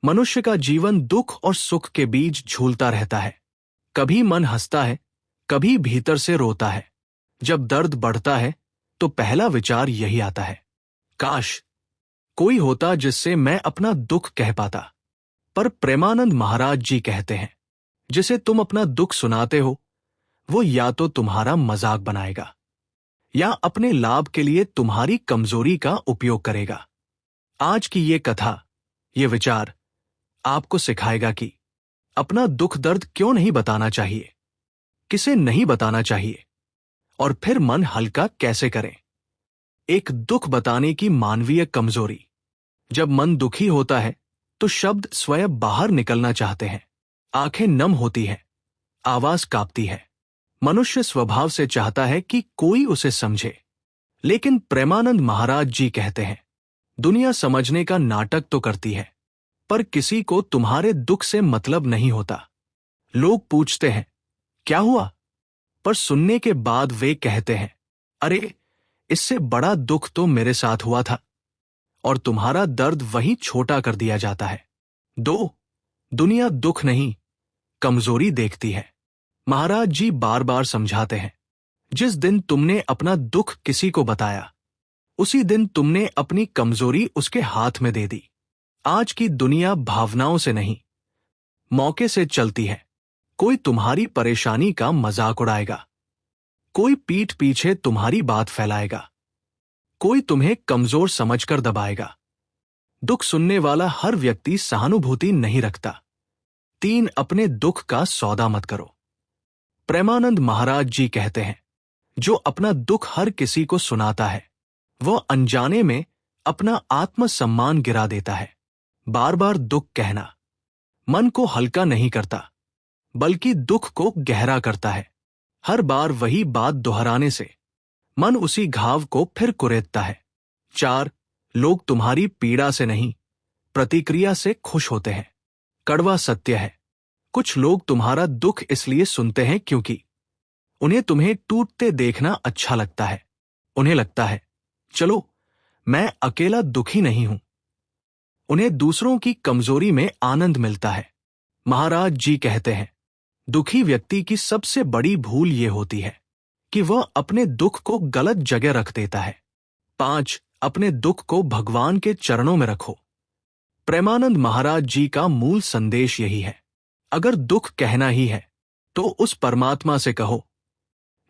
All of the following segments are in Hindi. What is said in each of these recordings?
मनुष्य का जीवन दुख और सुख के बीच झूलता रहता है। कभी मन हंसता है, कभी भीतर से रोता है। जब दर्द बढ़ता है तो पहला विचार यही आता है, काश कोई होता जिससे मैं अपना दुख कह पाता। पर प्रेमानंद महाराज जी कहते हैं, जिसे तुम अपना दुख सुनाते हो वो या तो तुम्हारा मजाक बनाएगा या अपने लाभ के लिए तुम्हारी कमजोरी का उपयोग करेगा। आज की ये कथा, ये विचार आपको सिखाएगा कि अपना दुख दर्द क्यों नहीं बताना चाहिए, किसे नहीं बताना चाहिए और फिर मन हल्का कैसे करें। एक दुख बताने की मानवीय कमजोरी। जब मन दुखी होता है तो शब्द स्वयं बाहर निकलना चाहते हैं, आंखें नम होती हैं, आवाज कांपती है। मनुष्य स्वभाव से चाहता है कि कोई उसे समझे। लेकिन प्रेमानंद महाराज जी कहते हैं, दुनिया समझने का नाटक तो करती है, पर किसी को तुम्हारे दुख से मतलब नहीं होता। लोग पूछते हैं, क्या हुआ? पर सुनने के बाद वे कहते हैं, अरे इससे बड़ा दुख तो मेरे साथ हुआ था। और तुम्हारा दर्द वहीं छोटा कर दिया जाता है। दुनिया दुख नहीं, कमजोरी देखती है। महाराज जी बार बार समझाते हैं, जिस दिन तुमने अपना दुख किसी को बताया उसी दिन तुमने अपनी कमजोरी उसके हाथ में दे दी। आज की दुनिया भावनाओं से नहीं, मौके से चलती है। कोई तुम्हारी परेशानी का मजाक उड़ाएगा, कोई पीठ पीछे तुम्हारी बात फैलाएगा, कोई तुम्हें कमजोर समझकर दबाएगा। दुख सुनने वाला हर व्यक्ति सहानुभूति नहीं रखता। 3, अपने दुख का सौदा मत करो। प्रेमानंद महाराज जी कहते हैं, जो अपना दुख हर किसी को सुनाता है वह अनजाने में अपना आत्मसम्मान गिरा देता है। बार बार दुख कहना मन को हल्का नहीं करता, बल्कि दुख को गहरा करता है। हर बार वही बात दोहराने से मन उसी घाव को फिर कुरेदता है। 4, लोग तुम्हारी पीड़ा से नहीं, प्रतिक्रिया से खुश होते हैं। कड़वा सत्य है, कुछ लोग तुम्हारा दुख इसलिए सुनते हैं क्योंकि उन्हें तुम्हें टूटते देखना अच्छा लगता है। उन्हें लगता है, चलो मैं अकेला दुखी नहीं हूं। उन्हें दूसरों की कमजोरी में आनंद मिलता है। महाराज जी कहते हैं, दुखी व्यक्ति की सबसे बड़ी भूल ये होती है कि वह अपने दुख को गलत जगह रख देता है। 5, अपने दुख को भगवान के चरणों में रखो। प्रेमानंद महाराज जी का मूल संदेश यही है, अगर दुख कहना ही है तो उस परमात्मा से कहो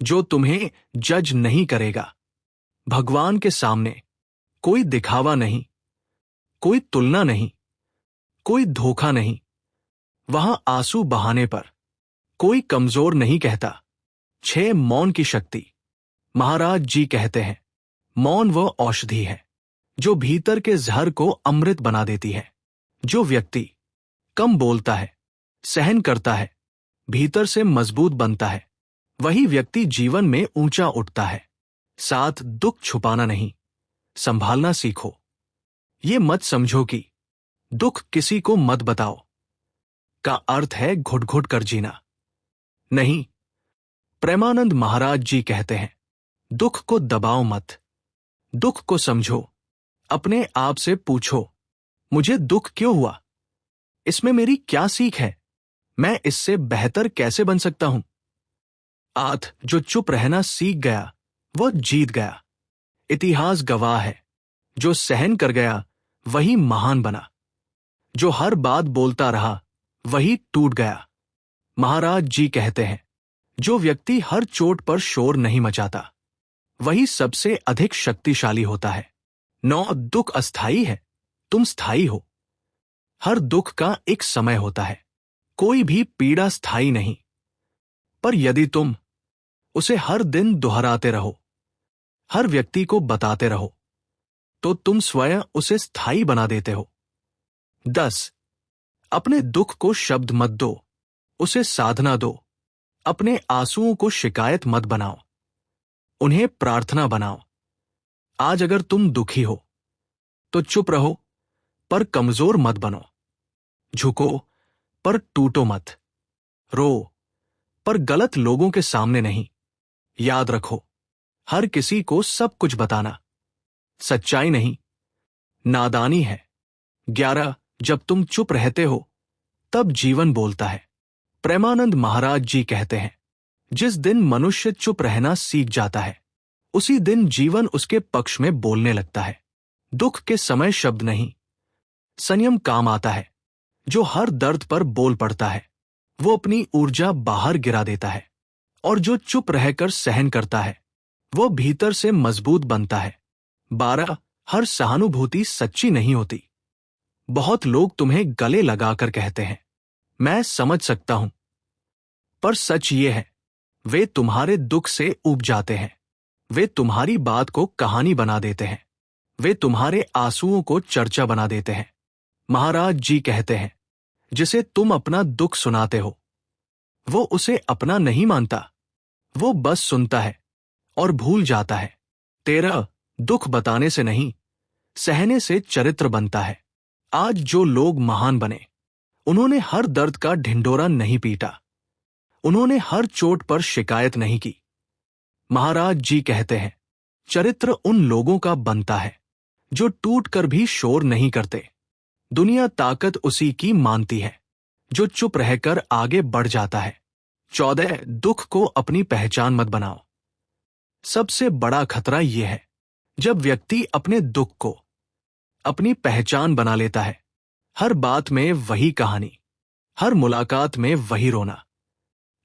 जो तुम्हें जज नहीं करेगा। भगवान के सामने कोई दिखावा नहीं, कोई तुलना नहीं, कोई धोखा नहीं। वहां आंसू बहाने पर कोई कमजोर नहीं कहता। 6, मौन की शक्ति। महाराज जी कहते हैं, मौन वह औषधि है जो भीतर के जहर को अमृत बना देती है। जो व्यक्ति कम बोलता है, सहन करता है, भीतर से मजबूत बनता है, वही व्यक्ति जीवन में ऊंचा उठता है। 7, दुख छुपाना नहीं, संभालना सीखो। ये मत समझो कि दुख किसी को मत बताओ का अर्थ है घुट घुट कर जीना। नहीं, प्रेमानंद महाराज जी कहते हैं, दुख को दबाओ मत, दुख को समझो। अपने आप से पूछो, मुझे दुख क्यों हुआ? इसमें मेरी क्या सीख है? मैं इससे बेहतर कैसे बन सकता हूं? 8, जो चुप रहना सीख गया वह जीत गया। इतिहास गवाह है, जो सहन कर गया वही महान बना, जो हर बात बोलता रहा वही टूट गया। महाराज जी कहते हैं, जो व्यक्ति हर चोट पर शोर नहीं मचाता वही सबसे अधिक शक्तिशाली होता है। 9, दुख अस्थाई है, तुम स्थायी हो। हर दुख का एक समय होता है, कोई भी पीड़ा स्थायी नहीं। पर यदि तुम उसे हर दिन दोहराते रहो, हर व्यक्ति को बताते रहो, तो तुम स्वयं उसे स्थायी बना देते हो। 10, अपने दुख को शब्द मत दो, उसे साधना दो। अपने आंसुओं को शिकायत मत बनाओ, उन्हें प्रार्थना बनाओ। आज अगर तुम दुखी हो तो चुप रहो, पर कमजोर मत बनो। झुको पर टूटो मत। रो पर गलत लोगों के सामने नहीं। याद रखो, हर किसी को सब कुछ बताना सच्चाई नहीं, नादानी है। 11, जब तुम चुप रहते हो तब जीवन बोलता है। प्रेमानंद महाराज जी कहते हैं, जिस दिन मनुष्य चुप रहना सीख जाता है उसी दिन जीवन उसके पक्ष में बोलने लगता है। दुख के समय शब्द नहीं, संयम काम आता है। जो हर दर्द पर बोल पड़ता है वो अपनी ऊर्जा बाहर गिरा देता है, और जो चुप रहकर सहन करता है वो भीतर से मजबूत बनता है। 12 हर सहानुभूति सच्ची नहीं होती। बहुत लोग तुम्हें गले लगाकर कहते हैं, मैं समझ सकता हूं, पर सच ये है वे तुम्हारे दुख से ऊब जाते हैं। वे तुम्हारी बात को कहानी बना देते हैं। वे तुम्हारे आंसुओं को चर्चा बना देते हैं। महाराज जी कहते हैं, जिसे तुम अपना दुख सुनाते हो वो उसे अपना नहीं मानता, वो बस सुनता है और भूल जाता है। 13 दुख बताने से नहीं, सहने से चरित्र बनता है। आज जो लोग महान बने उन्होंने हर दर्द का ढिंढोरा नहीं पीटा, उन्होंने हर चोट पर शिकायत नहीं की। महाराज जी कहते हैं, चरित्र उन लोगों का बनता है जो टूट कर भी शोर नहीं करते। दुनिया ताकत उसी की मानती है जो चुप रहकर आगे बढ़ जाता है। 14 दुख को अपनी पहचान मत बनाओ। सबसे बड़ा खतरा यह है जब व्यक्ति अपने दुख को अपनी पहचान बना लेता है। हर बात में वही कहानी, हर मुलाकात में वही रोना,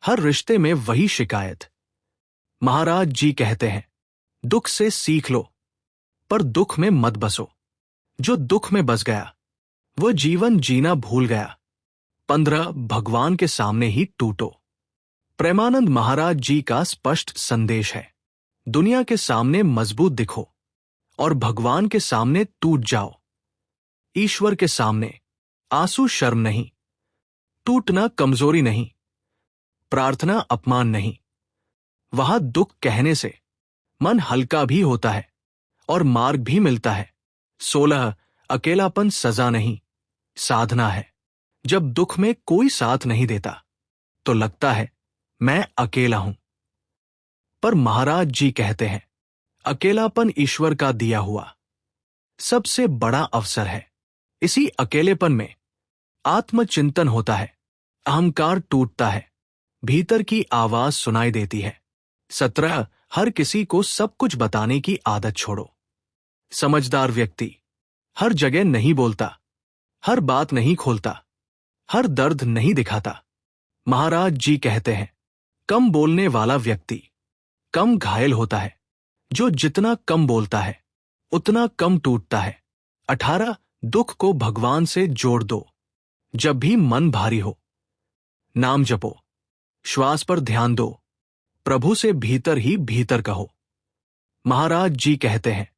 हर रिश्ते में वही शिकायत। महाराज जी कहते हैं, दुख से सीख लो पर दुख में मत बसो। जो दुख में बस गया वो जीवन जीना भूल गया। 15 भगवान के सामने ही टूटो। प्रेमानंद महाराज जी का स्पष्ट संदेश है, दुनिया के सामने मजबूत दिखो और भगवान के सामने टूट जाओ। ईश्वर के सामने आंसू शर्म नहीं, टूटना कमजोरी नहीं, प्रार्थना अपमान नहीं। वहां दुख कहने से मन हल्का भी होता है और मार्ग भी मिलता है। 16 अकेलापन सजा नहीं, साधना है। जब दुख में कोई साथ नहीं देता तो लगता है मैं अकेला हूं, पर महाराज जी कहते हैं, अकेलापन ईश्वर का दिया हुआ सबसे बड़ा अवसर है। इसी अकेलेपन में आत्मचिंतन होता है, अहंकार टूटता है, भीतर की आवाज सुनाई देती है। 17 हर किसी को सब कुछ बताने की आदत छोड़ो। समझदार व्यक्ति हर जगह नहीं बोलता, हर बात नहीं खोलता, हर दर्द नहीं दिखाता। महाराज जी कहते हैं, कम बोलने वाला व्यक्ति कम घायल होता है, जो जितना कम बोलता है उतना कम टूटता है। 18 दुख को भगवान से जोड़ दो। जब भी मन भारी हो नाम जपो, श्वास पर ध्यान दो, प्रभु से भीतर ही भीतर कहो। महाराज जी कहते हैं,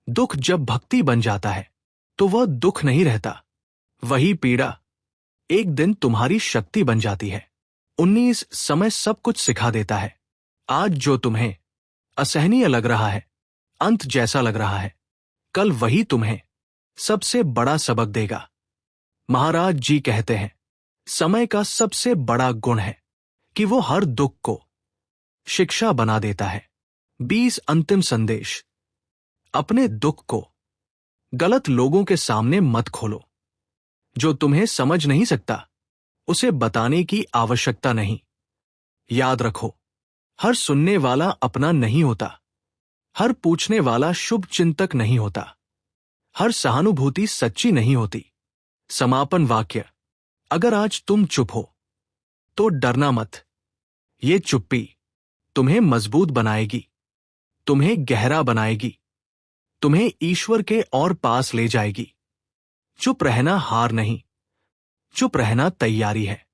दुख जब भक्ति बन जाता है तो वह दुख नहीं रहता, वही पीड़ा एक दिन तुम्हारी शक्ति बन जाती है। 19 समय सब कुछ सिखा देता है। आज जो तुम्हें असहनीय लग रहा है, अंत जैसा लग रहा है, कल वही तुम्हें सबसे बड़ा सबक देगा। महाराज जी कहते हैं, समय का सबसे बड़ा गुण है कि वो हर दुख को शिक्षा बना देता है। 20 अंतिम संदेश, अपने दुख को गलत लोगों के सामने मत खोलो। जो तुम्हें समझ नहीं सकता उसे बताने की आवश्यकता नहीं। याद रखो, हर सुनने वाला अपना नहीं होता, हर पूछने वाला शुभ चिंतक नहीं होता, हर सहानुभूति सच्ची नहीं होती। समापन वाक्य, अगर आज तुम चुप हो तो डरना मत। ये चुप्पी तुम्हें मजबूत बनाएगी, तुम्हें गहरा बनाएगी, तुम्हें ईश्वर के और पास ले जाएगी। चुप रहना हार नहीं, चुप रहना तैयारी है।